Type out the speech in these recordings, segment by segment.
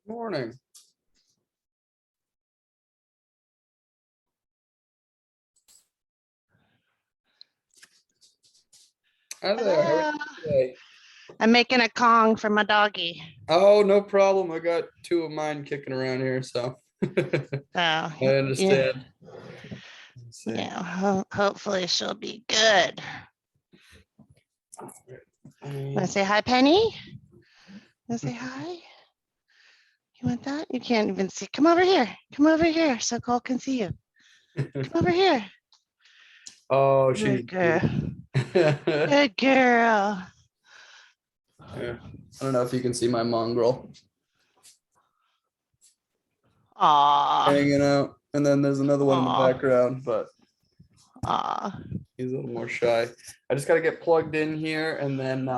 Morning. Hi there. How are Hello. you today? I'm making a Kong for my doggy. Oh, no problem. I got two of mine kicking around here, so I So yeah, understand. Let's see. yeah. Hopefully she'll be good. Want to say hi, Penny? Want to say hi? You want that? You can't even see. Come over here. Come over here so Cole can see you. Come over here. Oh, she's Good girl. cute. Yeah. Good girl. I don't know if you can see my mongrel Aw. hanging out, and then there's another one in the Aw. background, but Aw. he's a little more shy. I just got to get plugged in here, and then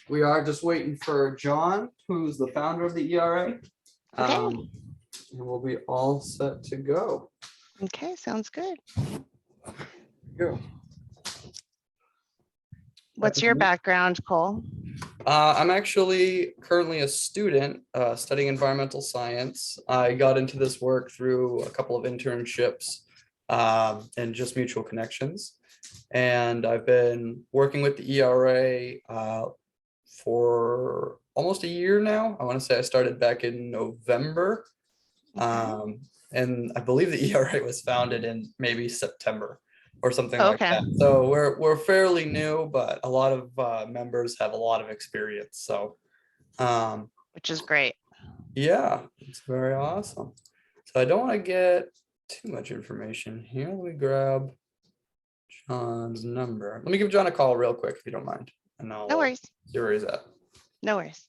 we are just waiting for John, who's the founder of the ERA. Okay. And we'll be all set to go. Okay. Sounds good. Go. What's your background, Cole? I'm actually currently a student studying environmental science. I got into this work through a couple of internships and just mutual connections. And I've been working with the ERA for almost a year now. I want to say I started back in November. And I believe the ERA was founded in maybe September or something like Okay. that. So we're fairly new, but a lot of members have a lot of experience. So Which is great. yeah, it's very awesome. So I don't want to get too much information here. Let me grab John's number. Let me give John a call real quick if you don't mind, and I'll No worries. see where he's at. No worries.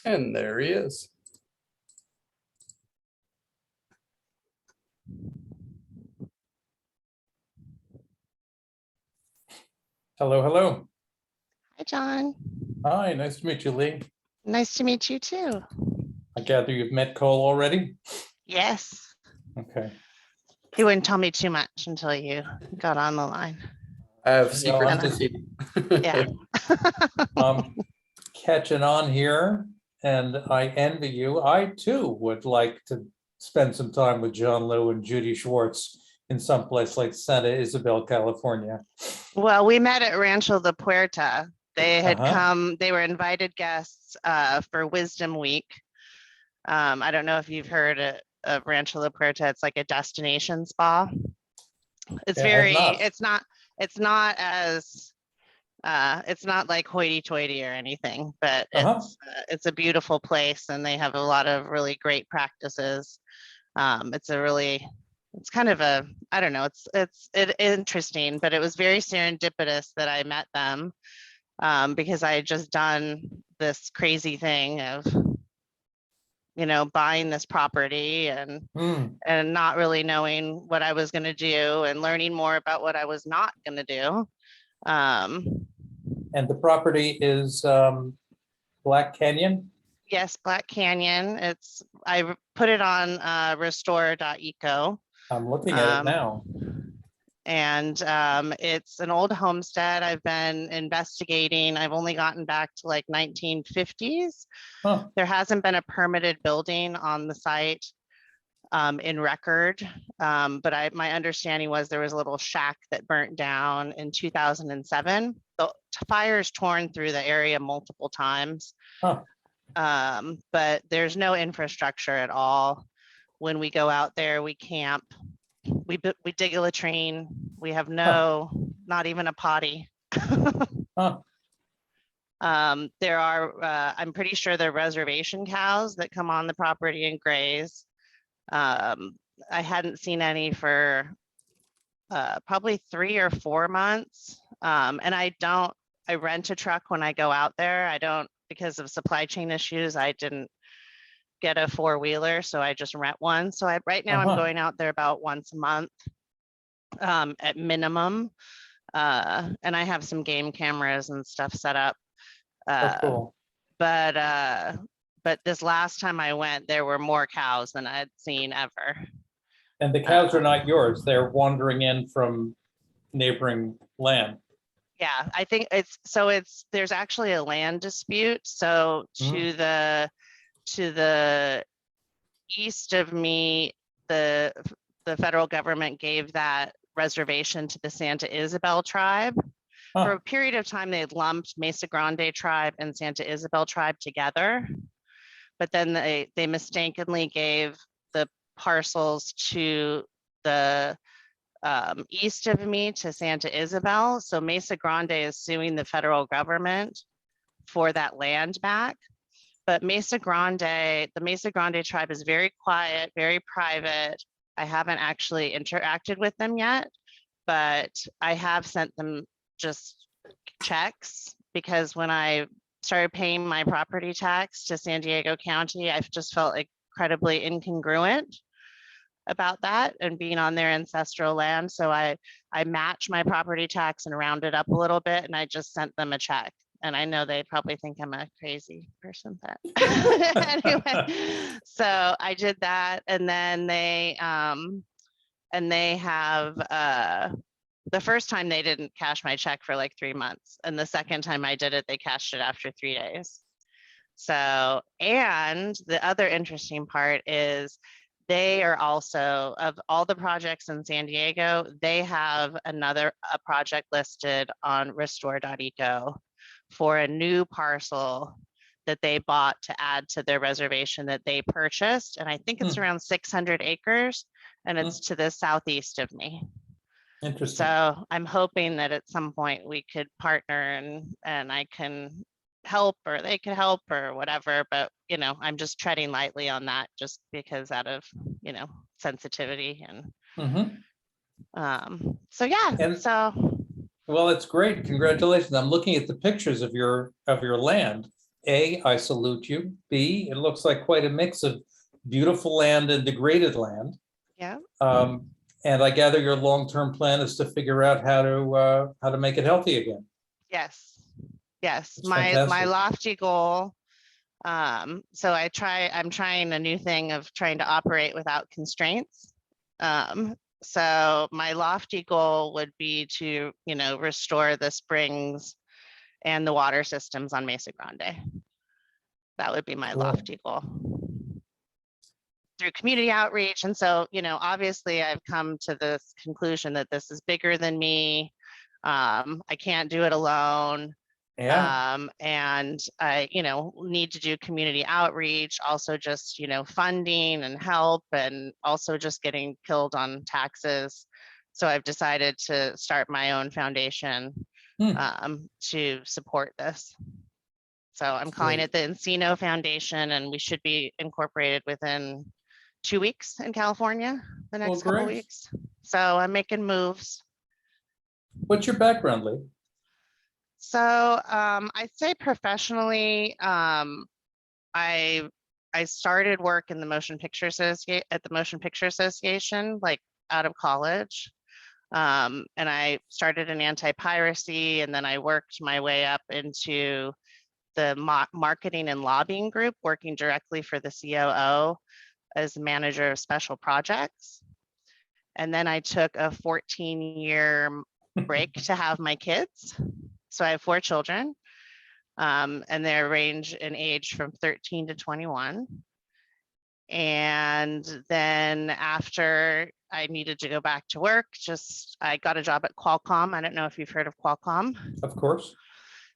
And there he is. Hello, hello. Hi, John. Hi, nice to meet you, Lee. Nice to meet you too. I gather you've met Cole already? Yes. Okay. He wouldn't tell me too much until you got on the line. I have Well, secrets I'm to just keep. Yeah. catching on here and I envy you. I too would like to spend some time with John Liu and Judy Schwartz in some place like Santa Isabel, California. Well, we met at Rancho La Puerta. They had Uh-huh. come, they were invited guests for Wisdom Week. I don't know if you've heard of Rancho La Puerta. It's like a destination spa. It's Yeah, I have very, not. it's not as, it's not like hoity-toity or anything, but Uh-huh. it's a beautiful place and they have a lot of really great practices. It's kind of a, I don't know, it's interesting, but it was very serendipitous that I met them because I had just done this crazy thing of, buying this property and Hmm. not really knowing what I was going to do and learning more about what I was not going to do. And the property is Black Canyon? Yes, Black Canyon. I put it on restore.eco. I'm looking at it now. And it's an old homestead. I've been investigating. I've only gotten back to like 1950s. Huh. There hasn't been a permitted building on the site in record, but my understanding was there was a little shack that burnt down in 2007. The fires torn through the area multiple times, Huh. but there's no infrastructure at all. When we go out there, we camp, we dig a latrine. We have not even a potty. Huh. There are, I'm pretty sure there are reservation cows that come on the property and graze. I hadn't seen any for probably 3 or 4 months. And I rent a truck when I go out there. I don't, because of supply chain issues, I didn't get a 4-wheeler, so I just rent one. So right now I'm going out there about once a month at minimum. And I have some game cameras and stuff set up. Oh, cool. But this last time I went, there were more cows than I'd seen ever. And the cows are not yours. They're wandering in from neighboring land. Yeah, I think there's actually a land dispute. So to the east of me, the federal government gave that reservation to the Santa Isabel tribe. For a period of time, they lumped Mesa Grande tribe and Santa Isabel tribe together. But then they mistakenly gave the parcels to the east of me to Santa Isabel. So Mesa Grande is suing the federal government for that land back. But the Mesa Grande tribe is very quiet, very private. I haven't actually interacted with them yet, but I have sent them just checks, because when I started paying my property tax to San Diego County, I've just felt incredibly incongruent about that and being on their ancestral land. So I match my property tax and round it up a little bit, and I just sent them a check. And I know they probably think I'm a crazy person, but anyway, so I did that. And then they have, the first time they didn't cash my check for like 3 months. And the second time I did it, they cashed it after 3 days. So, and the other interesting part is they are also, of all the projects in San Diego, they have a project listed on restore.eco for a new parcel that they bought to add to their reservation that they purchased. And I think it's around 600 acres, and it's to the southeast of me. Interesting. So I'm hoping that at some point we could partner and I can help, or they could help, or whatever. But, I'm just treading lightly on that, just because out of, sensitivity and so yeah. And so well, it's great. Congratulations. I'm looking at the pictures of your land. A, I salute you. B, it looks like quite a mix of beautiful land and degraded land. yeah. And I gather your long-term plan is to figure out how to make it healthy again. Yes. That's My fantastic. lofty goal. So I'm trying a new thing of trying to operate without constraints. So my lofty goal would be to, restore the springs and the water systems on Mesa Grande. That would be my lofty goal through community outreach. And so, obviously I've come to this conclusion that this is bigger than me. I can't do it alone. Yeah. And I, need to do community outreach, also just, funding and help, and also just getting killed on taxes. So I've decided to start my own foundation to support this. So I'm calling it the Encino Foundation, and we should be incorporated within 2 weeks in California, the next couple weeks. So I'm making moves. What's your background, Lee? So I'd say professionally, I started work in the Motion Picture Association, like out of college. And I started in anti-piracy, and then I worked my way up into the marketing and lobbying group, working directly for the COO as manager of special projects. And then I took a 14-year break to have my kids. So I have 4 children, and they range in age from 13 to 21. And then after I needed to go back to work, I got a job at Qualcomm. I don't know if you've heard of Qualcomm. Of course.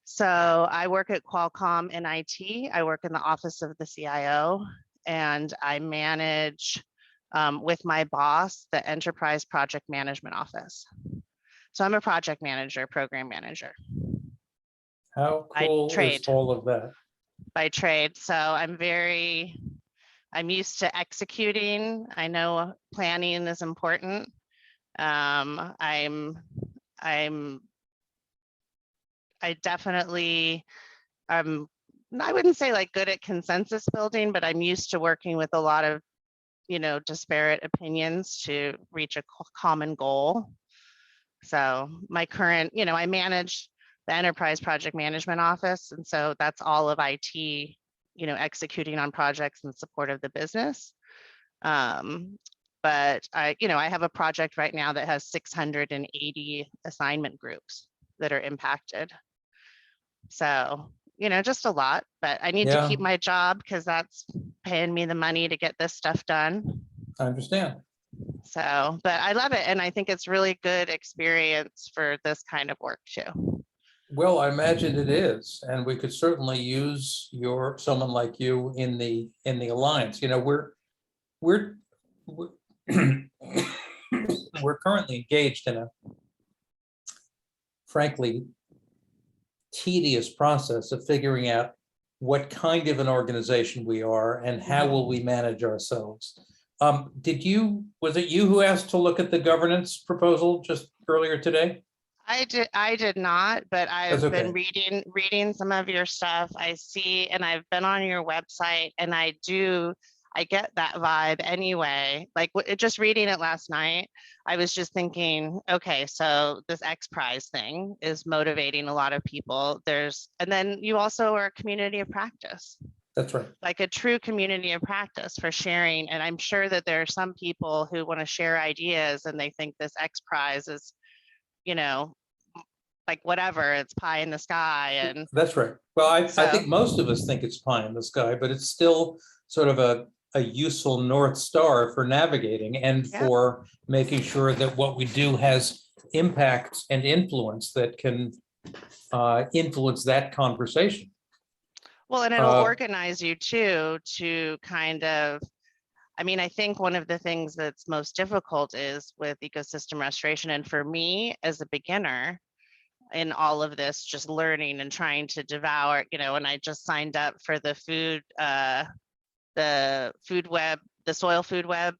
So I work at Qualcomm in IT. I work in the office of the CIO, and I manage with my boss, the Enterprise Project Management Office. So I'm a project manager, program manager How by cool is trade. all of that? By trade. So I'm used to executing. I know planning is important. I definitely, I wouldn't say like good at consensus building, but I'm used to working with a lot of, disparate opinions to reach a common goal. So my current, I manage the Enterprise Project Management Office. And so that's all of IT, executing on projects in support of the business. But I have a project right now that has 680 assignment groups that are impacted. So, just a lot, but I need to keep my job because that's paying me the money to get this stuff done. I understand. So, but I love it. And I think it's really good experience for this kind of work too. Well, I imagine it is, and we could certainly use someone like you in the alliance. We're we're currently engaged in a frankly tedious process of figuring out what kind of an organization we are and how will we manage ourselves. Was it you who asked to look at the governance proposal just earlier today? I did not, but I've That's been okay. reading some of your stuff. I see, and I've been on your website, and I get that vibe anyway. Like just reading it last night, I was just thinking, okay, so this X Prize thing is motivating a lot of people. And then you also are a community of practice. That's right. Like a true community of practice for sharing. And I'm sure that there are some people who want to share ideas and they think this X Prize is, like whatever, it's pie in the sky. And that's right. Well, I think so, most of us think it's pie in the sky, but it's still sort of a useful North Star for navigating and for making sure that what we do has impact and influence that can influence that conversation. well, and it'll organize you too, to kind of, I think one of the things that's most difficult is with ecosystem restoration. And for me as a beginner in all of this, just learning and trying to devour, and I just signed up for the soil food web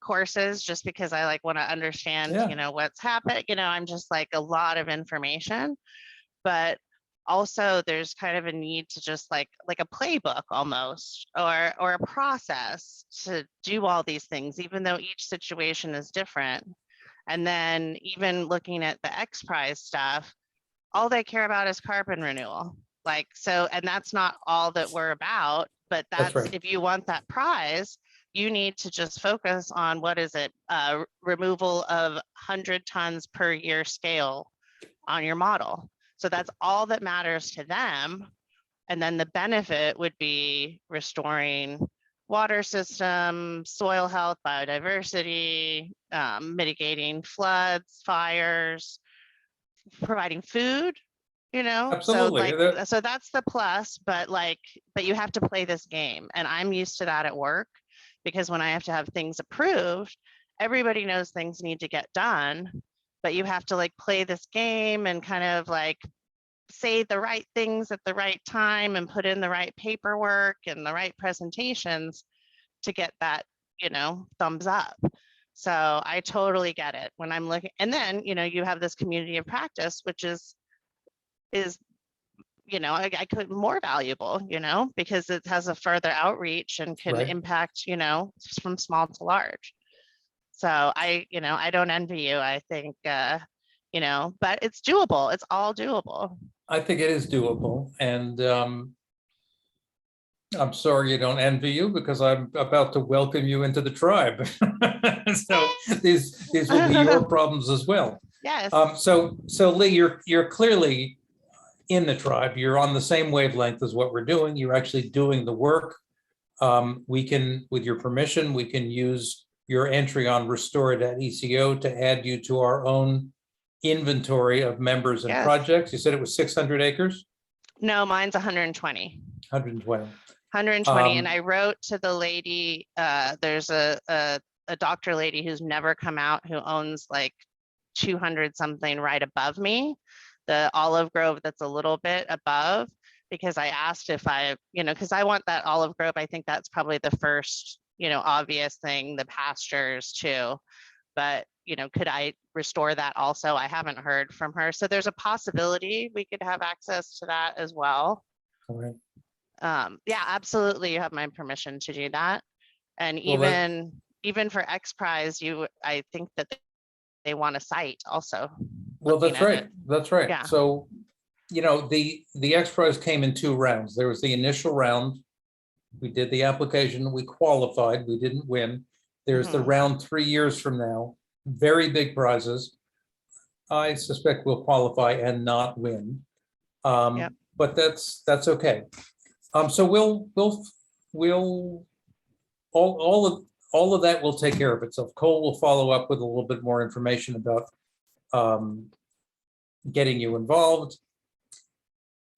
courses, just because I want to understand, what's happening. I'm just like a lot of information, but also there's kind of a need to just like a playbook almost, or a process to do all these things, even though each situation is different. And then even looking at the X Prize stuff, all they care about is carbon renewal. And that's not all that we're about, but that's right. If you want that prize, you need to just focus on removal of 100 tons per year scale on your model. So that's all that matters to them. And then the benefit would be restoring water systems, soil health, biodiversity, mitigating floods, fires, providing food, Absolutely. So that's the plus, but you have to play this game. And I'm used to that at work, because when I have to have things approved, everybody knows things need to get done, but you have to play this game and kind of say the right things at the right time and put in the right paperwork and the right presentations to get that, thumbs up. So I totally get it when I'm looking. And then, you have this community of practice, which is I could more valuable, because it has a further outreach and can impact, from small to large. So I don't envy you. I think, but it's doable. It's all doable. I think it is doable. And I'm sorry you don't envy you, because I'm about to welcome you into the tribe. So these will be your problems as well. Yes. So Lee, you're clearly in the tribe. You're on the same wavelength as what we're doing. You're actually doing the work. We can, with your permission, we can use your entry on restore.eco to add you to our own inventory of members and projects. You said it was 600 acres? No, mine's 120. 120. 120, and Um, I wrote to the lady, there's a doctor lady who's never come out, who owns like 200 something right above me, the olive grove that's a little bit above, because I asked if I, because I want that olive grove. I think that's probably the first, obvious thing, the pastures too. But, could I restore that also? I haven't heard from her. So there's a possibility we could have access to that as well. all right. Yeah, absolutely. You have my permission to do that. And Well, even for X Prize, I think that they want a site also. Well, looking that's at right. it. That's right. Yeah. So, the X Prize came in 2 rounds. There was the initial round. We did the application, we qualified, we didn't win. There's the Mhm. round 3 years from now, very big prizes. I suspect we'll qualify and not win. Yep. But that's okay. So we'll all of that will take care of itself. Cole will follow up with a little bit more information about getting you involved.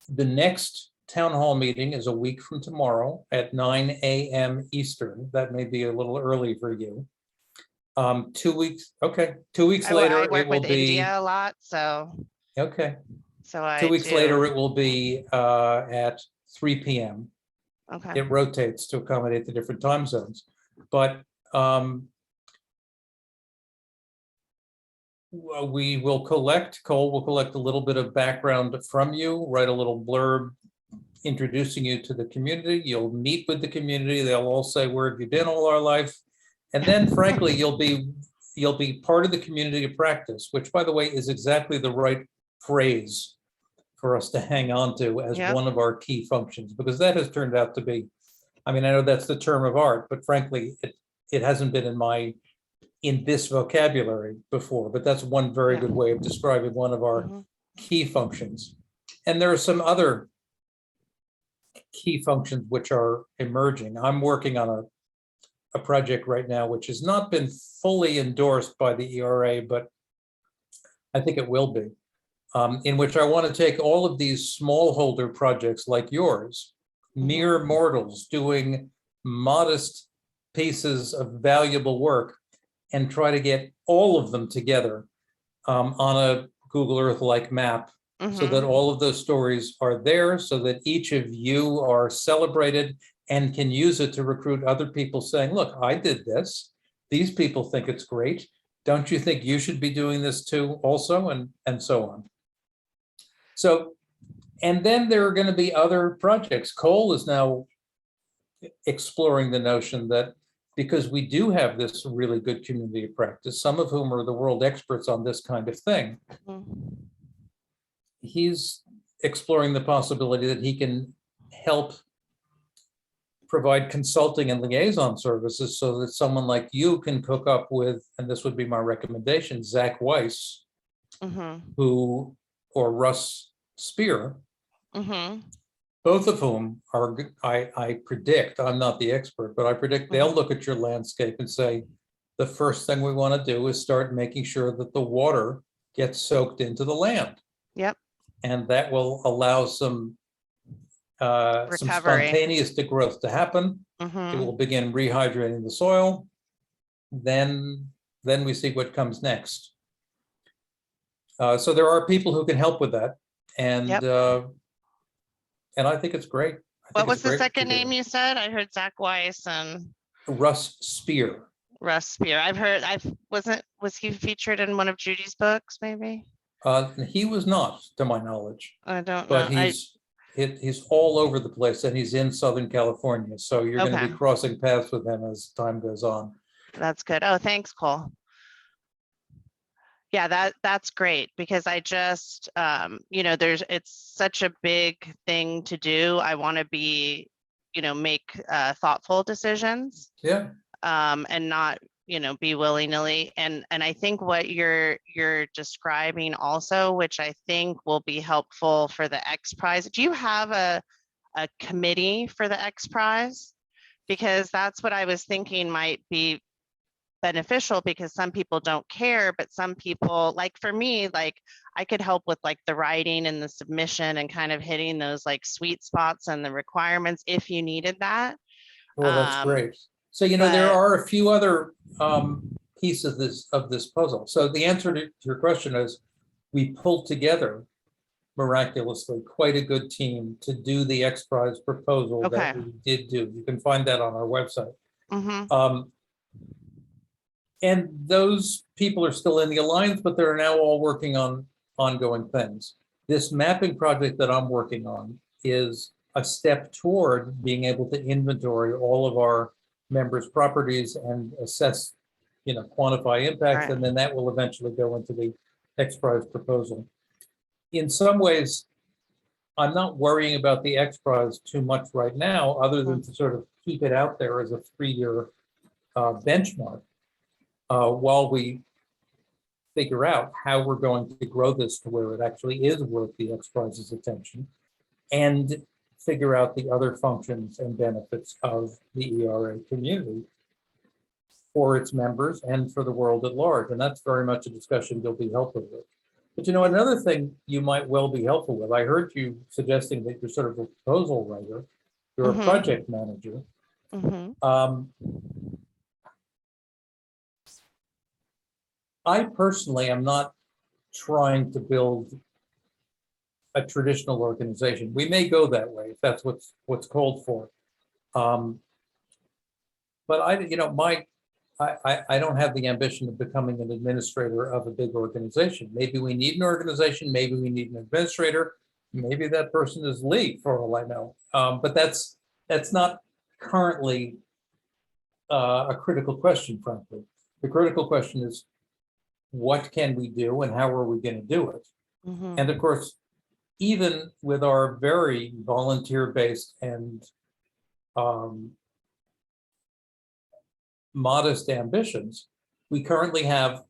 The next town hall meeting is a week from tomorrow at 9 a.m. Eastern. That may be a little early for you. 2 weeks, okay. 2 weeks I later, work it will with be, India a lot, so okay. 2 I weeks do. later, it will be at 3 p.m. Okay. It rotates to accommodate the different time zones. But we will Cole will collect a little bit of background from you, write a little blurb introducing you to the community. You'll meet with the community. They'll all say, "Where have you been all our life?" And then frankly, you'll be part of the community of practice, which by the way, is exactly the right phrase for us to hang on to as Yep. one of our key functions, because that has turned out to be, I mean, I know that's the term of art, but frankly, it hasn't been in this vocabulary before, but that's one very Yeah. good way of describing one of our Mhm. key functions. And there are some other key functions which are emerging. I'm working on a project right now, which has not been fully endorsed by the ERA, but I think it will be, in which I want to take all of these smallholder projects like yours, mere mortals doing modest pieces of valuable work, and try to get all of them together on a Google Earth-like map, so that Mhm. all of those stories are there, so that each of you are celebrated and can use it to recruit other people saying, "Look, I did this. These people think it's great. Don't you think you should be doing this too also?" And so on. So, and then there are going to be other projects. Cole is now exploring the notion that because we do have this really good community of practice, some of whom are the world experts on this kind of thing, Mhm. he's exploring the possibility that he can help provide consulting and liaison services so that someone like you can cook up with, and this would be my recommendation, Zach Weiss, Mhm. or Russ Spear, Mhm. both of whom are, I predict, I'm not the expert, but I predict they'll look at your landscape and say, the first thing we want to do is start making sure that the water gets soaked into the land. Yep. And that will allow some Recovery. spontaneous degrowth to happen. It will Mhm. begin rehydrating the soil. Then we see what comes next. So there are people who can help with that. And Yep. and I think it's great. I What think it's was the great what second you're name doing. you said? I heard Zach Weiss and Russ Spear. Russ Spear. Was he featured in one of Judy's books, maybe? He was not, to my knowledge, I don't but know. he's all over the place, and he's in Southern California. So you're going to Okay. be crossing paths with him as time goes on. That's good. Oh, thanks, Cole. Yeah, that's great, because I just, it's such a big thing to do. I want to be, make thoughtful decisions, Yeah. and not, be willy-nilly. And I think what you're describing also, which I think will be helpful for the X Prize. Do you have a committee for the X Prize? Because that's what I was thinking might be beneficial because some people don't care, but some people, like for me, like I could help with like the writing and the submission and kind of hitting those like sweet spots and the requirements if you needed that. Well, that's Um, great. So, you know, there but are a few other pieces of this puzzle. So the answer to your question is we pulled together miraculously quite a good team to do the X Prize proposal okay. that we did do. You can find that on our website. Mhm. And those people are still in the alliance, but they're now all working on ongoing things. This mapping project that I'm working on is a step toward being able to inventory all of our members' properties and assess, you know, quantify impacts, Right. and then that will eventually go into the X Prize proposal. In some ways, I'm not worrying about the X Prize too much right now, other than to sort of keep it out there as a 3-year benchmark while we figure out how we're going to grow this to where it actually is worth the X Prize's attention, and figure out the other functions and benefits of the ERA community for its members and for the world at large. And that's very much a discussion you'll be helpful with. But you know, another thing you might well be helpful with, I heard you suggesting that you're sort of a proposal writer, you're a project manager. I personally am not trying to build a traditional organization. We may go that way if that's what's called for. But I don't have the ambition of becoming an administrator of a big organization. Maybe we need an organization, maybe we need an administrator, maybe that person is Lee for all I know. But that's not currently a critical question, frankly. The critical question is, what can we do and how are we going to do it? And of course, even with our very volunteer-based and modest ambitions, we currently have,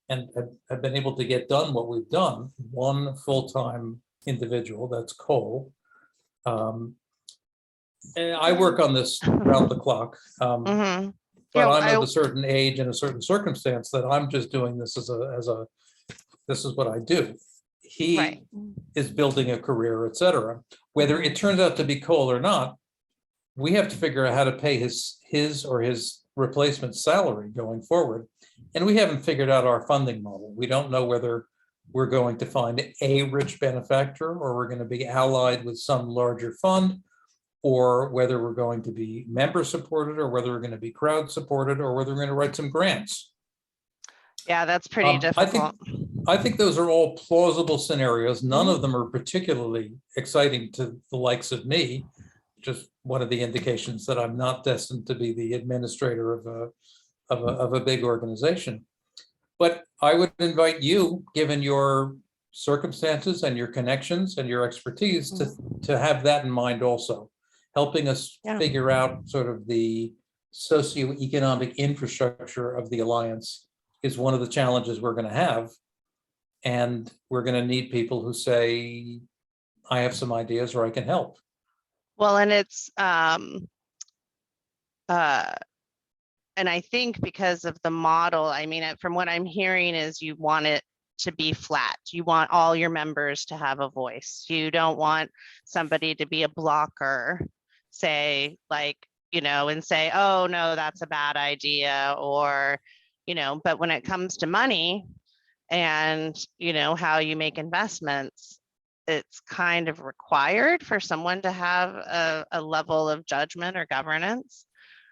and have been able to get done what we've done, one full-time individual, that's Cole. And I work on this around the clock, but I'm of a certain age and a certain circumstance that I'm just doing this as a this is what I do. He is building a career, et cetera. Whether it turns out to be Cole or not, we have to figure out how to pay his or his replacement salary going forward. And we haven't figured out our funding model. We don't know whether we're going to find a rich benefactor or we're going to be allied with some larger fund, or whether we're going to be member supported, or whether we're going to be crowd supported, or whether we're going to write some grants. Yeah, that's pretty difficult. I think those are all plausible scenarios. None of them are particularly exciting to the likes of me. Just one of the indications that I'm not destined to be the administrator of a big organization. But I would invite you, given your circumstances and your connections and your expertise, to have that in mind also, helping us figure out sort of the socioeconomic infrastructure of the Alliance is one of the challenges we're going to have. And we're going to need people who say, I have some ideas or I can help. Well, and it's, and I think because of the model, I mean, from what I'm hearing is you want it to be flat. You want all your members to have a voice. You don't want somebody to be a blocker, say like, you know, and say, oh no, that's a bad idea, or, you know, but when it comes to money and, you know, how you make investments, it's kind of required for someone to have a level of judgment or governance.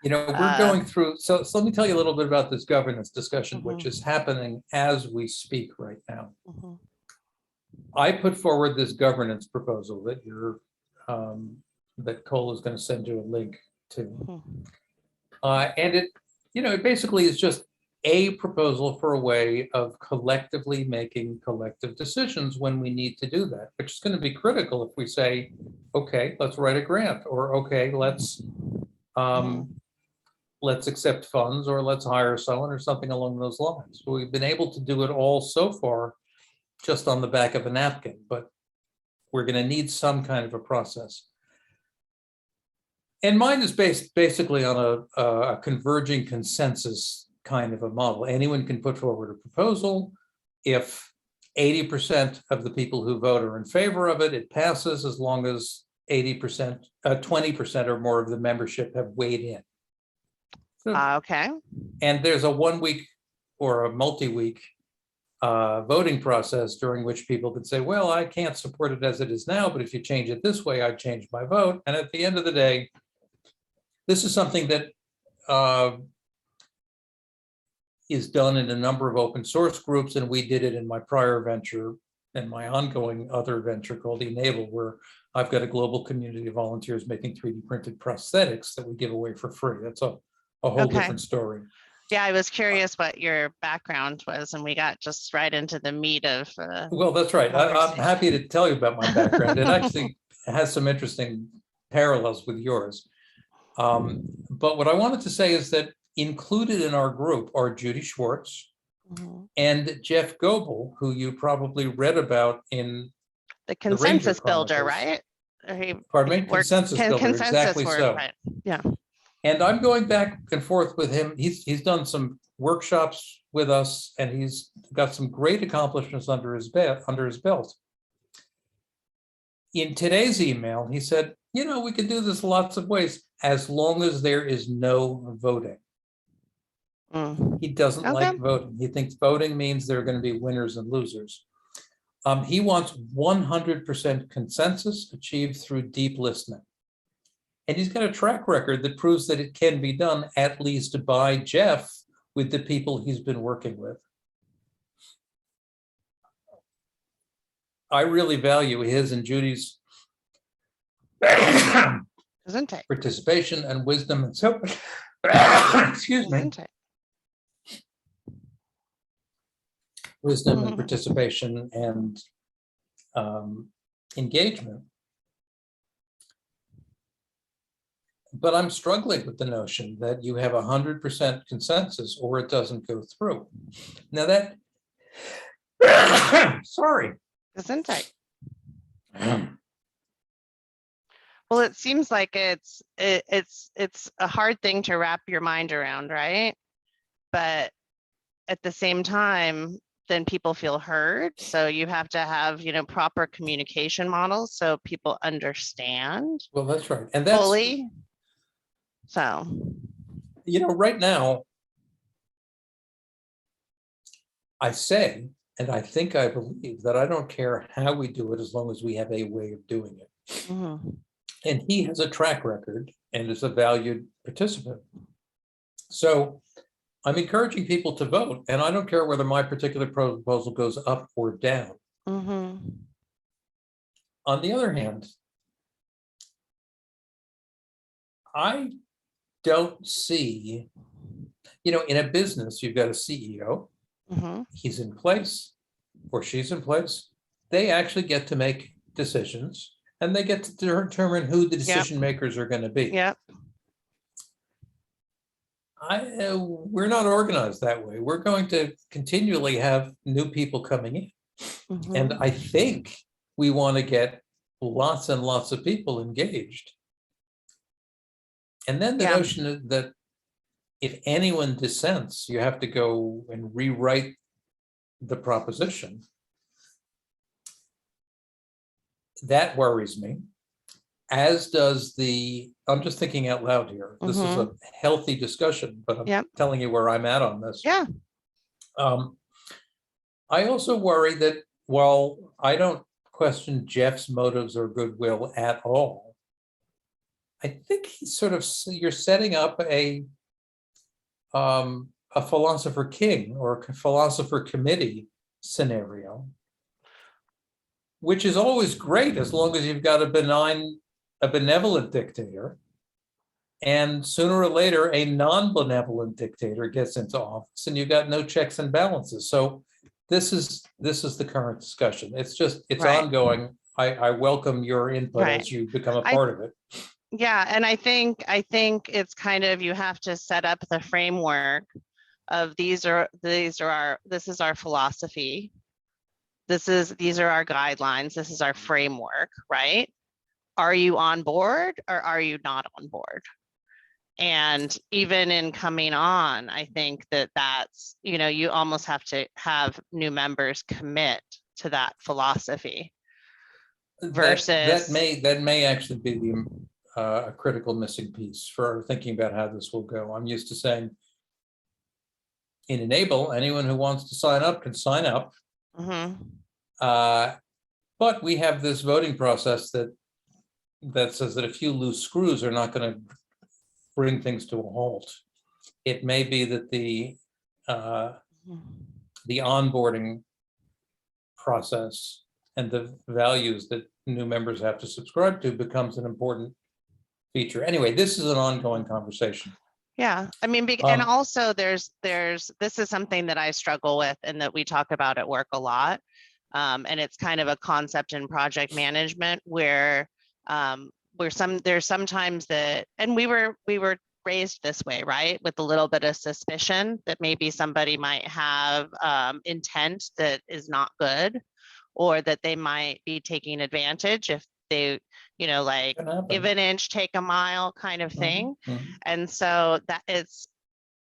You know, we're going through, so let me tell you a little bit about this governance discussion, which is happening as we speak right now. I put forward this governance proposal that that Cole is going to send you a link to. And it, you know, it basically is just a proposal for a way of collectively making collective decisions when we need to do that, which is going to be critical if we say, okay, let's write a grant, or okay, let's accept funds, or let's hire someone, or something along those lines. So we've been able to do it all so far just on the back of a napkin, but we're going to need some kind of a process. And mine is based basically on a converging consensus kind of a model. Anyone can put forward a proposal. If 80% of the people who vote are in favor of it, it passes, as long as 80%, 20% or more of the membership have weighed in. So, Okay. and there's a 1 week or a multi-week voting process during which people could say, well, I can't support it as it is now, but if you change it this way, I'd change my vote. And at the end of the day, this is something that is done in a number of open source groups, and we did it in my prior venture and my ongoing other venture called Enable, where I've got a global community of volunteers making 3D printed prosthetics that we give away for free. That's a whole Okay. different story. Yeah, I was curious what your background was, and we got just right into the meat of. Well, that's right. I'm happy to tell you about my background. It actually has some interesting parallels with yours. But what I wanted to say is that included in our group are Judy Schwartz and Jeff Goebel, who you probably read about in the consensus builder, Chronicles. right? Pardon me? Consensus builder, exactly work, so. right. Yeah. And I'm going back and forth with him. He's done some workshops with us, and he's got some great accomplishments under his belt. In today's email, he said, you know, we could do this lots of ways as long as there is no voting. He doesn't like voting. He thinks voting means there are going to be winners and losers. He wants 100% consensus achieved through deep listening. And he's got a track record that proves that it can be done, at least by Jeff, with the people he's been working with. I really value his and Judy's participation and wisdom and so, excuse me, wisdom and participation and engagement. But I'm struggling with the notion that you have 100% consensus or it doesn't go through. Now that, sorry. Isn't it? Well, it seems like it's a hard thing to wrap your mind around, right? But at the same time, then people feel heard. So you have to have, you know, proper communication models so people understand. Well, that's right. And that's fully. So, you know, right now, I say, and I think I believe that I don't care how we do it as long as we have a way of doing it. And he has a track record and is a valued participant. So I'm encouraging people to vote, and I don't care whether my particular proposal goes up or down. On the other hand, I don't see, you know, in a business, you've got a CEO, he's in place or she's in place. They actually get to make decisions and they get to determine who the decision makers are going to be. We're not organized that way. We're going to continually have new people coming in. And I think we want to get lots and lots of people engaged. And then the notion that if anyone dissents, you have to go and rewrite the proposition. That worries me, as does I'm just thinking out loud here. This is a healthy discussion, but I'm telling you where I'm at on this. I also worry that while I don't question Jeff's motives or goodwill at all, I think he's you're setting up a philosopher king or a philosopher committee scenario, which is always great as long as you've got a benevolent dictator, and sooner or later a non-benevolent dictator gets into office and you've got no checks and balances. So this is the current discussion. It's ongoing. I welcome your input as you become a part of it. Yeah, and I think it's kind of, you have to set up the framework of this is our philosophy. These are our guidelines. This is our framework, right? Are you on board or are you not on board? And even in coming on, I think that that's, you almost have to have new members commit to that philosophy That versus. may actually be the critical missing piece for thinking about how this will go. I'm used to saying in Enable, anyone who wants to sign up can sign up. Mhm. But we have this voting process that says that a few loose screws are not going to bring things to a halt. It may be that the onboarding process and the values that new members have to subscribe to becomes an important feature. Anyway, this is an ongoing conversation. Yeah, I mean, and also there's, this is something that I struggle with and that we talk about at work a lot. And it's kind of a concept in project management where there's sometimes that, and we were raised this way, right? With a little bit of suspicion that maybe somebody might have intent that is not good, or that they might be taking advantage if they, like give an inch, take a mile kind of thing. And so that is,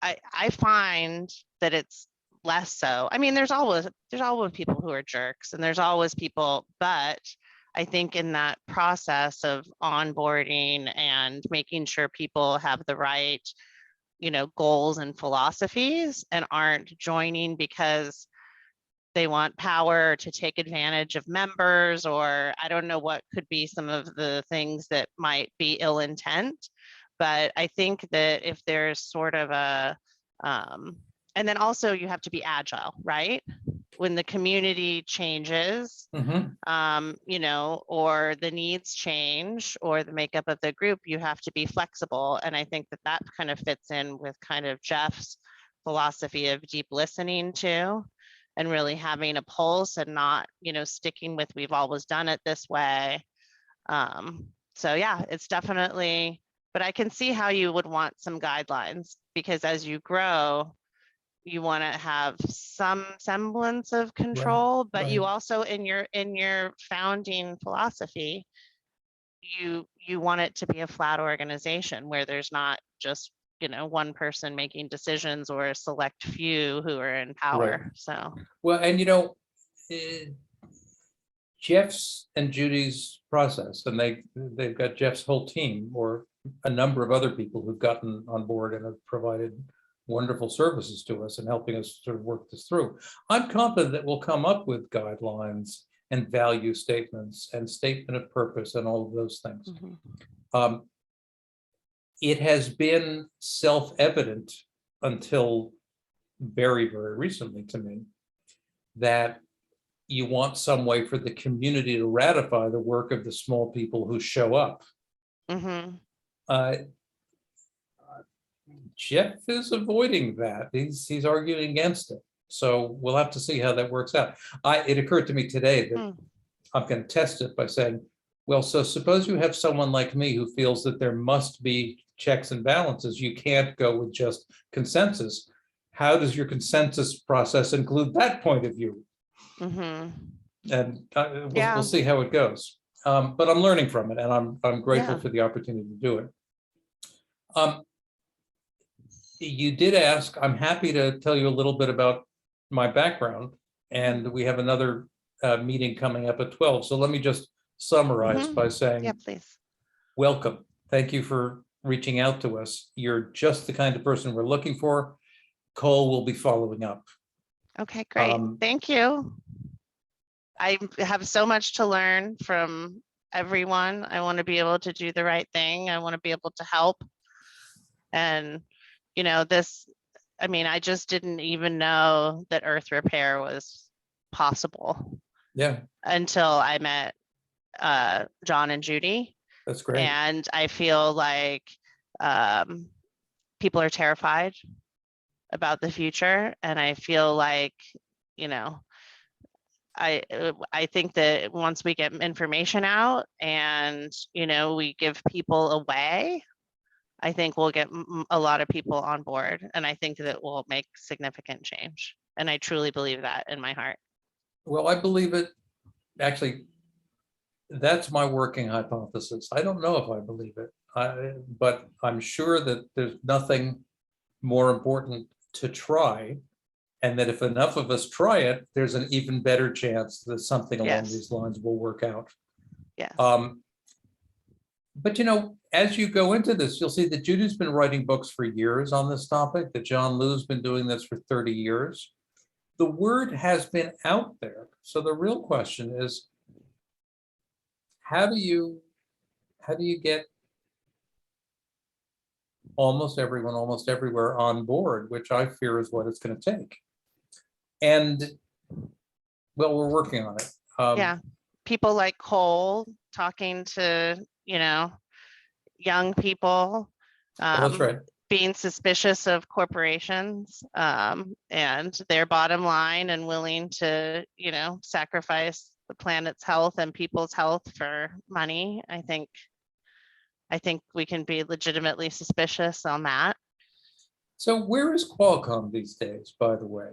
I find that it's less so. I mean, there's always people who are jerks, and there's always people, but I think in that process of onboarding and making sure people have the right, goals and philosophies and aren't joining because they want power to take advantage of members, or I don't know what could be some of the things that might be ill intent. But I think that if there's sort of a, and then also you have to be agile, right? When the community changes, or the needs change, or the makeup of the group, you have to be flexible. And I think that that kind of fits in with kind of Jeff's philosophy of deep listening too, and really having a pulse and not, sticking with, we've always done it this way. So yeah, it's definitely, but I can see how you would want some guidelines, because as you grow, you want to have some semblance of control, but you also in your founding philosophy, you want it to be a flat organization where there's not just, one person making decisions or a select few who are in power. So well, and Jeff's and Judy's process, and they've got Jeff's whole team, or a number of other people who've gotten on board and have provided wonderful services to us and helping us sort of work this through. I'm confident that we'll come up with guidelines and value statements and statement of purpose and all of those things. It has been self-evident until very, very recently to me that you want some way for the community to ratify the work of the small people who show up. Jeff is avoiding that. He's arguing against it. So we'll have to see how that works out. It occurred to me today that I'm going to test it by saying, well, so suppose you have someone like me who feels that there must be checks and balances. You can't go with just consensus. How does your consensus process include that point of view? And we'll see how it goes. But I'm learning from it, and I'm grateful for the opportunity to do it. You did ask. I'm happy to tell you a little bit about my background, and we have another meeting coming up at 12. So let me just summarize by saying, please. Welcome. Thank you for reaching out to us. You're just the kind of person we're looking for. Cole will be following up. Okay, great. Thank you. I have so much to learn from everyone. I want to be able to do the right thing. I want to be able to help. And, I just didn't even know that earth repair was possible. Yeah. Until I met John and Judy. That's great. And I feel like people are terrified about the future. And I feel like, I think that once we get information out and, we give people a way, I think we'll get a lot of people on board. And I think that will make significant change. And I truly believe that in my heart. Well, I believe it. Actually, that's my working hypothesis. I don't know if I believe it. but I'm sure that there's nothing more important to try. And that if enough of us try it, there's an even better chance that something along Yes. these lines will work out. Yes. But as you go into this, you'll see that Judy's been writing books for years on this topic, that John Liu's been doing this for 30 years. The word has been out there. So the real question is, how do you get almost everyone, almost everywhere on board, which I fear is what it's going to take. And well, we're working on it. Yeah. People like Cole talking to, young people, That's right. being suspicious of corporations, and their bottom line, and willing to, sacrifice the planet's health and people's health for money. I think we can be legitimately suspicious on that. So where is Qualcomm these days, by the way,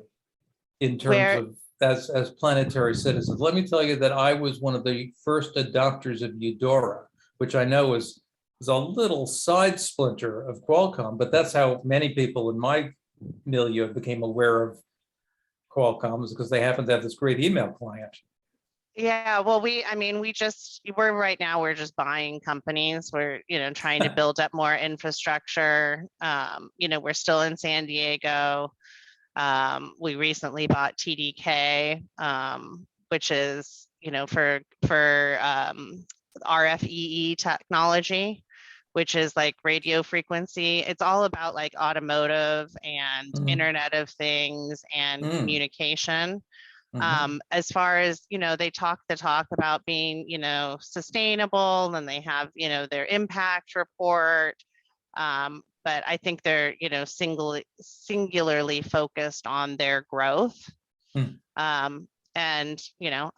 in terms Where, of as planetary citizens? Let me tell you that I was one of the first adopters of Eudora, which I know is a little side splinter of Qualcomm, but that's how many people in my milieu became aware of Qualcomm, is because they happen to have this great email client. yeah, well, we're right now, we're just buying companies. We're, trying to build up more infrastructure. We're still in San Diego. We recently bought TDK, which is, for RFEE technology, which is like radio frequency. It's all about like automotive and Internet of Things and communication. As far as, they talk the talk about being, sustainable, and they have, their impact report. But I think they're, singularly focused on their growth. And,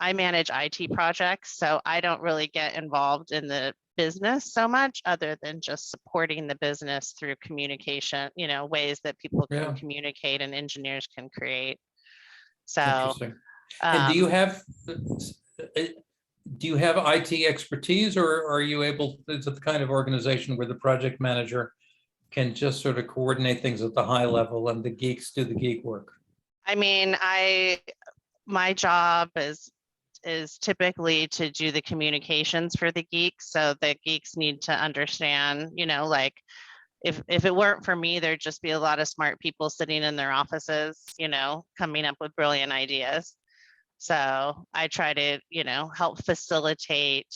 I manage IT projects, so I don't really get involved in the business so much, other than just supporting the business through communication, ways that people can communicate and engineers can create. So, interesting. And do you have IT expertise, or are you able, is it the kind of organization where the project manager can just sort of coordinate things at the high level and the geeks do the geek work? I mean, my job is typically to do the communications for the geeks. So the geeks need to understand, like, if it weren't for me, there'd just be a lot of smart people sitting in their offices, coming up with brilliant ideas. So I try to, help facilitate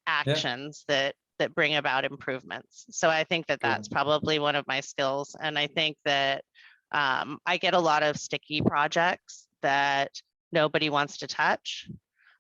actions that bring about improvements. So I think that that's probably one of my skills. And I think that I get a lot of sticky projects that nobody wants to touch.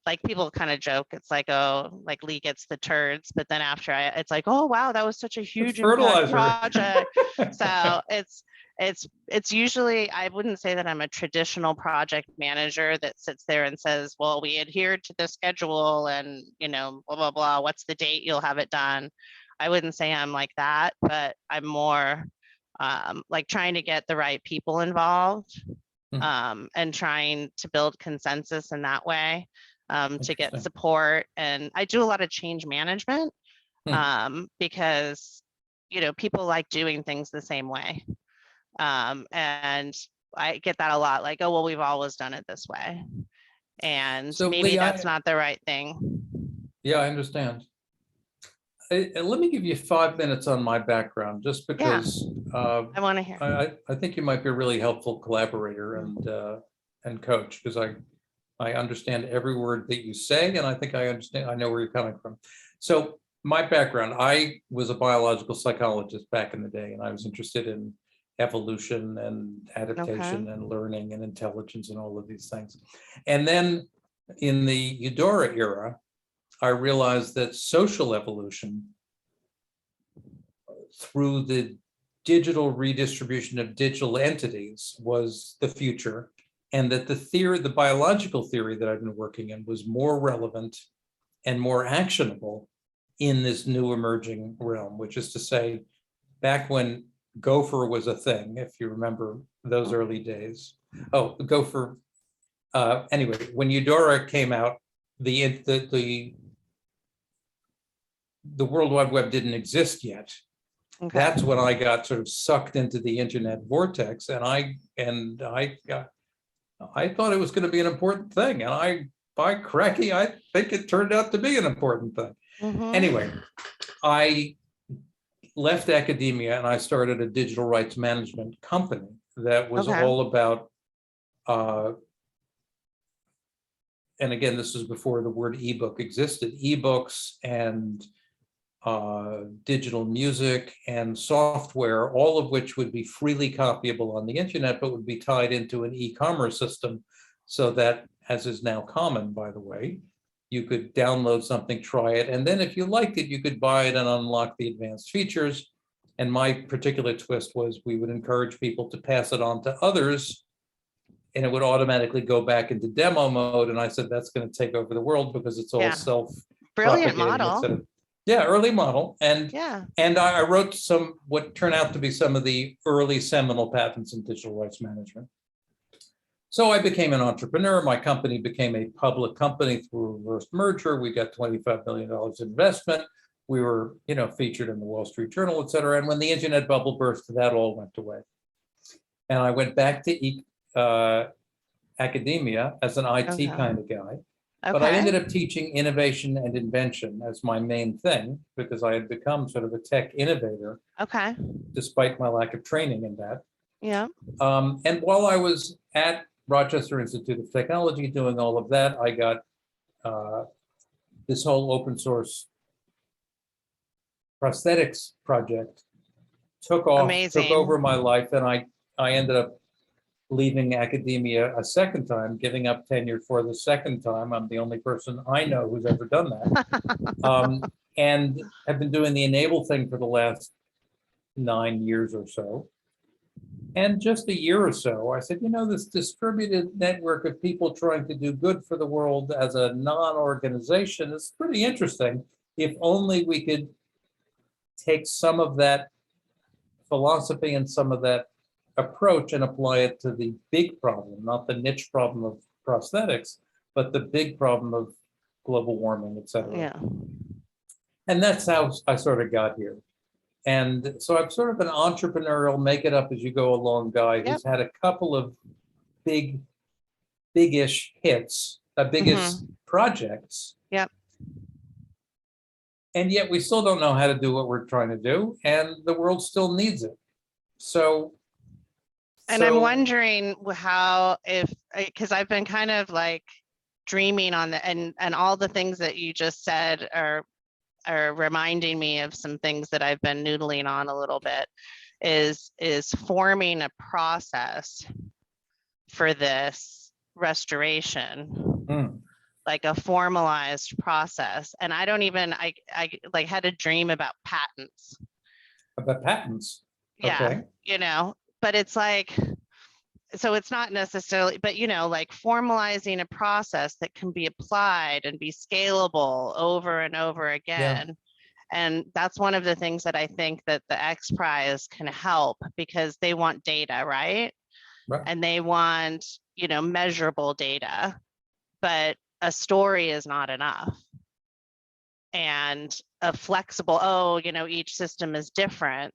Like, people kind of joke, it's like, oh, like Lee gets the turds, but then after it's like, oh wow, that was such a huge impact project. So it's usually, I wouldn't say that I'm a traditional project manager that sits there and says, well, we adhered to the schedule and, blah, blah, blah, what's the date you'll have it done. I wouldn't say I'm like that, but I'm more like trying to get the right people involved, and trying to build consensus in that way, to get support. And I do a lot of change management, because, people like doing things the same way. And I get that a lot, like, oh, well, we've always done it this way. And so maybe Lee, that's not the right thing. Yeah, I understand. Let me give you 5 minutes on my background, just because I want to hear. I think you might be a really helpful collaborator and coach, because I understand every word that you say, and I think I know where you're coming from. So my background, I was a biological psychologist back in the day, and I was interested in evolution and adaptation and learning and intelligence and all of these things. And then in the Eudora era, I realized that social evolution through the digital redistribution of digital entities was the future, and that the biological theory that I've been working in was more relevant and more actionable in this new emerging realm, which is to say, back when Gopher was a thing, if you remember those early days. Oh, Gopher. Anyway, when Eudora came out, the the World Wide Web didn't exist yet. Okay. That's when I got sort of sucked into the internet vortex, and I thought it was going to be an important thing, and by cracky, I think it turned out to be an important thing. Mhm. Anyway, I left academia and I started a digital rights management company that was Okay. all about, and again, this was before the word ebook existed, ebooks and digital music and software, all of which would be freely copyable on the internet, but would be tied into an e-commerce system so that, as is now common, by the way, you could download something, try it, and then if you liked it, you could buy it and unlock the advanced features. And my particular twist was we would encourage people to pass it on to others, and it would automatically go back into demo mode. And I said, that's going to take over the world because it's all Yeah. Brilliant self-propagating, model. etc. Yeah, early model. Yeah. And I wrote some, what turned out to be some of the early seminal patents in digital rights management. So I became an entrepreneur. My company became a public company through a reverse merger. We got $25 million investment. We were, featured in the Wall Street Journal, et cetera. And when the internet bubble burst, that all went away. And I went back to academia as an IT Okay. kind of guy. But I ended up teaching innovation and invention as my main thing because I had become sort of a tech innovator, Okay. despite my lack of training in that. Yeah. And while I was at Rochester Institute of Technology doing all of that, I got this whole open source prosthetics project took off, Amazing. took over my life, and I ended up leaving academia a second time, giving up tenure for the second time. I'm the only person I know who's ever done that. And have been doing the Enable thing for the last 9 years or so. And just a year or so, I said, this distributed network of people trying to do good for the world as a non-organization is pretty interesting. If only we could take some of that philosophy and some of that approach and apply it to the big problem, not the niche problem of prosthetics, but the big problem of global warming, et cetera. Yeah. And that's how I sort of got here. And so I'm sort of an entrepreneurial, make it up as you go along guy who's had a couple of big-ish hits, big-ish projects. Yep. And yet we still don't know how to do what we're trying to do, and the world still needs it. And I'm wondering how, because I've been kind of like dreaming on the, and all the things that you just said are reminding me of some things that I've been noodling on a little bit, is forming a process for this restoration, like a formalized process. And I don't even, I like had a dream about patents. About patents? Yeah, okay. But it's like, so it's not necessarily, but like formalizing a process that can be applied and be scalable over and over again. Yeah. And that's one of the things that I think that the X Prize can help, because they want data, right? And they want, measurable data, but a story is not enough. And a flexible, each system is different.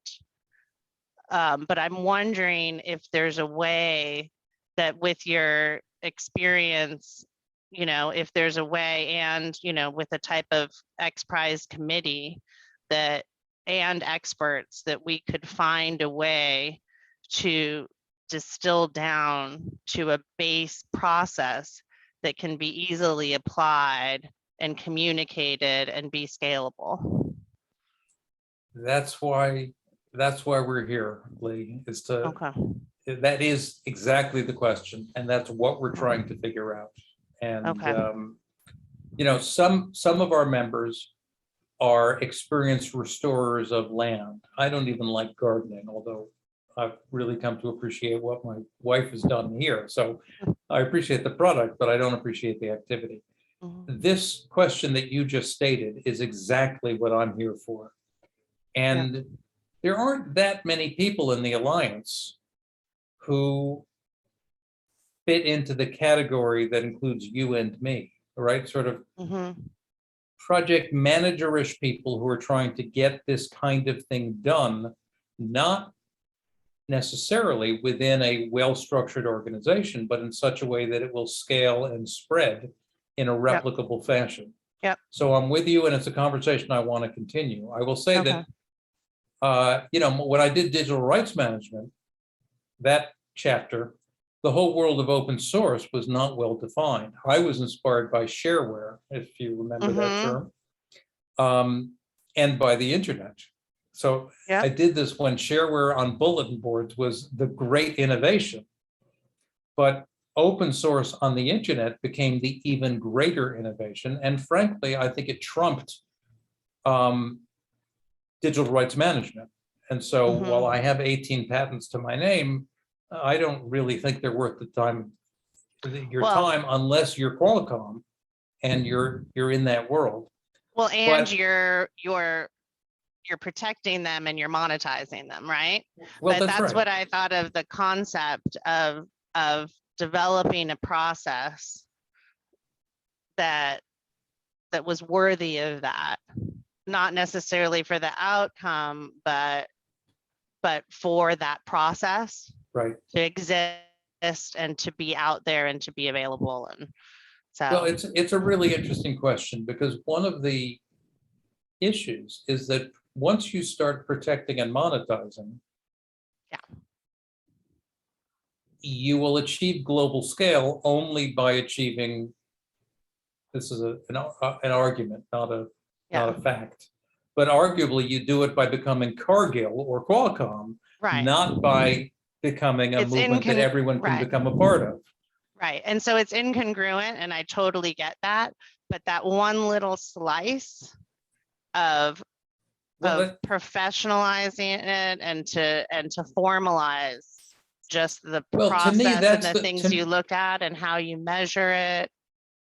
But I'm wondering if there's a way that with your experience, if there's a way, and, with a type of X Prize committee and experts, that we could find a way to distill down to a base process that can be easily applied and communicated and be scalable. That's why we're here, Lee, is to, that is exactly the question. And that's what we're trying to figure out. And, some of our members are experienced restorers of land. I don't even like gardening, although I've really come to appreciate what my wife has done here. So I appreciate the product, but I don't appreciate the activity. This question that you just stated is exactly what I'm here for. And there aren't that many people in the Alliance who fit into the category that includes you and me, right? Sort of project managerish people who are trying to get this kind of thing done, not necessarily within a well-structured organization, but in such a way that it will scale and spread in a replicable fashion. Yep. So I'm with you, and it's a conversation I want to continue. I will say Okay. that, when I did digital rights management, that chapter, the whole world of open source was not well defined. I was inspired by shareware, if you remember that term, and by the internet. So Yep. I did this when shareware on bulletin boards was the great innovation, but open source on the internet became the even greater innovation. And frankly, I think it trumped digital rights management. And so while I have 18 patents to my name, I don't really think they're worth the time, your time, unless you're Qualcomm and you're in that world. Well, and But- you're protecting them and you're monetizing them, right? Well, But that's that's right. what I thought of the concept of developing a process that was worthy of that, not necessarily for the outcome, but for that process Right. to exist and to be out there and to be available. And so, Well, it's a really interesting question, because one of the issues is that once you start protecting and monetizing, you will achieve global scale only by achieving, this is an argument, not a fact, but arguably you do it by becoming Cargill or Qualcomm, right. not by becoming a It's movement that everyone can right. become a part of. Right. And so it's incongruent, and I totally get that. But that one little slice of professionalizing it and to formalize just the Well, to process me, and that's the things you look at and how you measure it.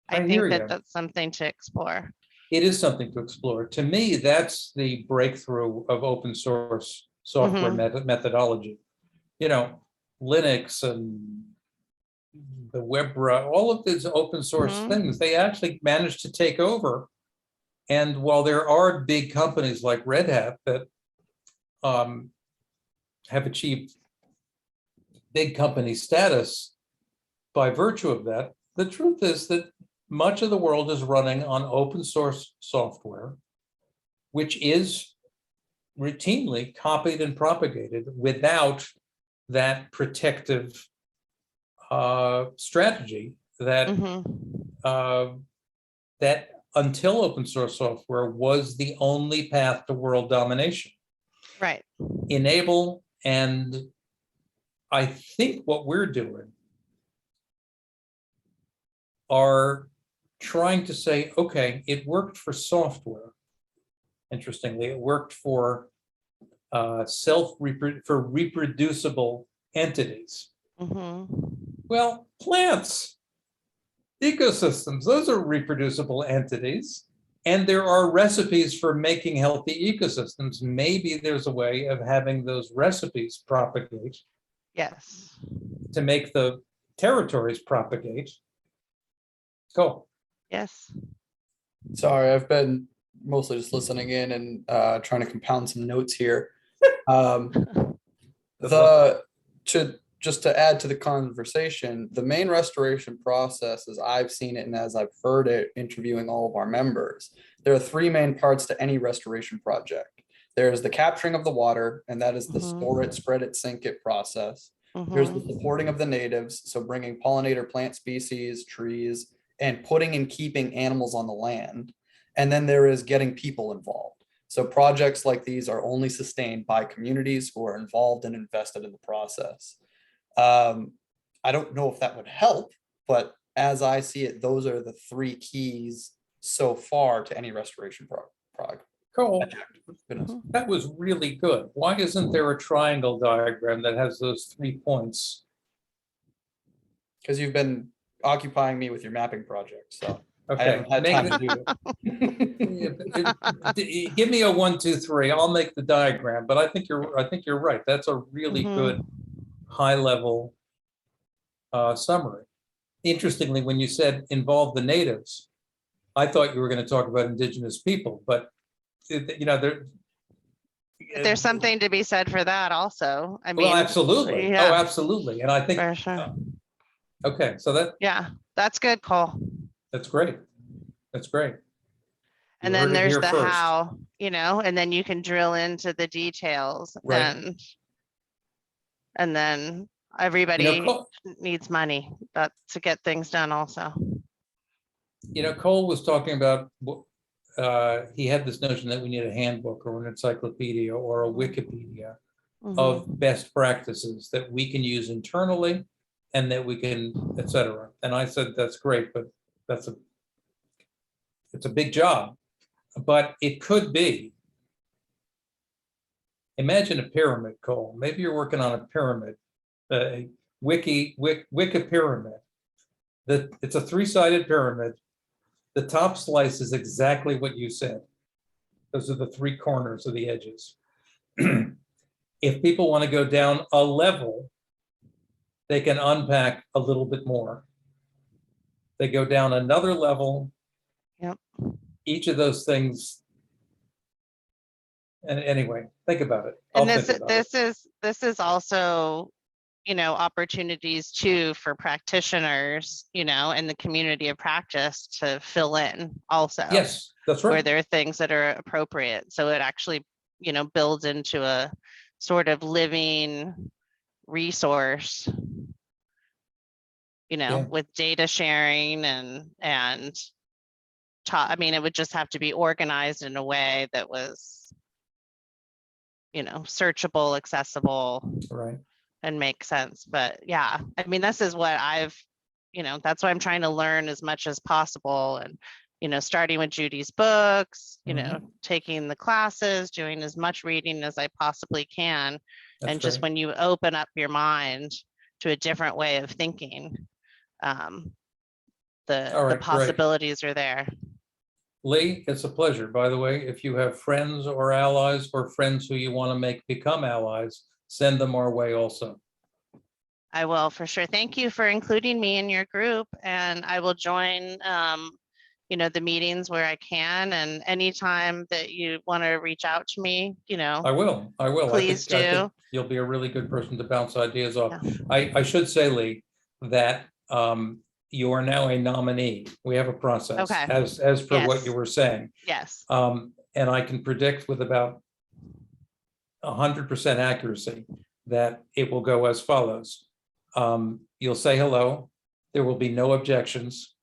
I hear think that you. that's something to explore. It is something to explore. To me, that's the breakthrough of open source software methodology. Linux and the web, all of these open source things, they actually managed to take over. And while there are big companies like Red Hat that have achieved big company status by virtue of that, the truth is that much of the world is running on open source software, which is routinely copied and propagated without that protective strategy that that until open source software was the only path to world domination. Right. Enable, and I think what we're doing are trying to say, okay, it worked for software. Interestingly, it worked for reproducible entities. Well, plants, ecosystems, those are reproducible entities. And there are recipes for making healthy ecosystems. Maybe there's a way of having those recipes propagate. Yes. To make the territories propagate. Cool. Yes. Sorry, I've been mostly just listening in and trying to compound some notes here. Just to add to the conversation, the main restoration process, as I've seen it and as I've heard it interviewing all of our members, there are three main parts to any restoration project. There's the capturing of the water, and that is the store it, spread it, sink it process. There's the supporting of the natives, so bringing pollinator plant species, trees, and putting and keeping animals on the land. And then there is getting people involved. So projects like these are only sustained by communities who are involved and invested in the process. I don't know if that would help, but as I see it, those are the three keys so far to any restoration project. Cool. That was really good. Why isn't there a triangle diagram that has those 3 points? Because you've been occupying me with your mapping project, so I Okay, haven't had time to do it. give me a 1, 2, 3. I'll make the diagram, but I think you're right. That's a really good high level summary. Interestingly, when you said involve the natives, I thought you were going to talk about indigenous people, but you know, There's something to be said for that also. I mean, well, absolutely. Oh, yeah, absolutely. And I think, for sure. okay, so Yeah, that's good, Cole. that's great. That's great. And You then heard it there's here the first. how, you know, and then you can drill into the details Right. and then everybody Cole, needs money to get things done also. Cole was talking about, he had this notion that we need a handbook or an encyclopedia or a Wikipedia Mhm. of best practices that we can use internally and that we can, et cetera. And I said, that's great, but it's a big job, but it could be. Imagine a pyramid, Cole. Maybe you're working on a pyramid, a wiki pyramid. It's a three-sided pyramid. The top slice is exactly what you said. Those are the three corners of the edges. If people want to go down a level, they can unpack a little bit more. They go down another level. Yep. Each of those things. And anyway, think about it. And I'll think about it. this is also, you know, opportunities too for practitioners, you know, in the community of practice to fill in also. Yes, that's Where right. there are things that are appropriate. So it actually, you know, builds into a sort of living resource, you know, Yeah. with data sharing and I mean, it would just have to be organized in a way that was, you know, searchable, accessible, Right. and make sense. But yeah, I mean, this is what you know, that's why I'm trying to learn as much as possible. And, you know, starting with Judy's books, you know, taking the classes, doing as much reading as I possibly can. That's And just great. when you open up your mind to a different way of thinking, All right, the great. possibilities are there. Lee, it's a pleasure. By the way, if you have friends or allies or friends who you want to make become allies, send them our way also. I will for sure. Thank you for including me in your group, and I will join, you know, the meetings where I can, and anytime that you want to reach out to me, you know, I will. please I think do. you'll be a really good person to bounce ideas off. Yeah. I should say, Lee, that you are now a nominee. We have a process, Okay. as per what Yes. you were saying. Yes. And I can predict with about 100% accuracy that it will go as follows. You'll say hello. There will be no objections.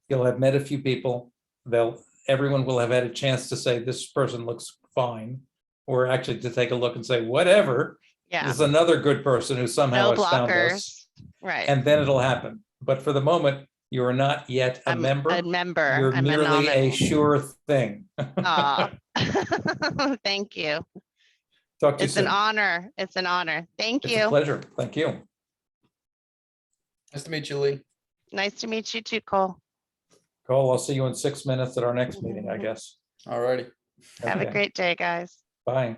You'll have met a few people. Everyone will have had a chance to say, this person looks fine, or actually to take a look and say, whatever. Yeah. This is another good person who somehow No has found us. blockers. Right. And then it'll happen. But for the moment, you are not yet a I'm member. a member. You're I'm merely a nominee. sure thing. Aw. Thank you. Talk to you It's an soon. honor. It's an honor. Thank It's a you. pleasure. Thank you. Nice to meet you, Lee. Nice to meet you too, Cole. Cole, I'll see you in 6 minutes at our next meeting, I guess. All righty. Have a Okay. great day, guys. Bye.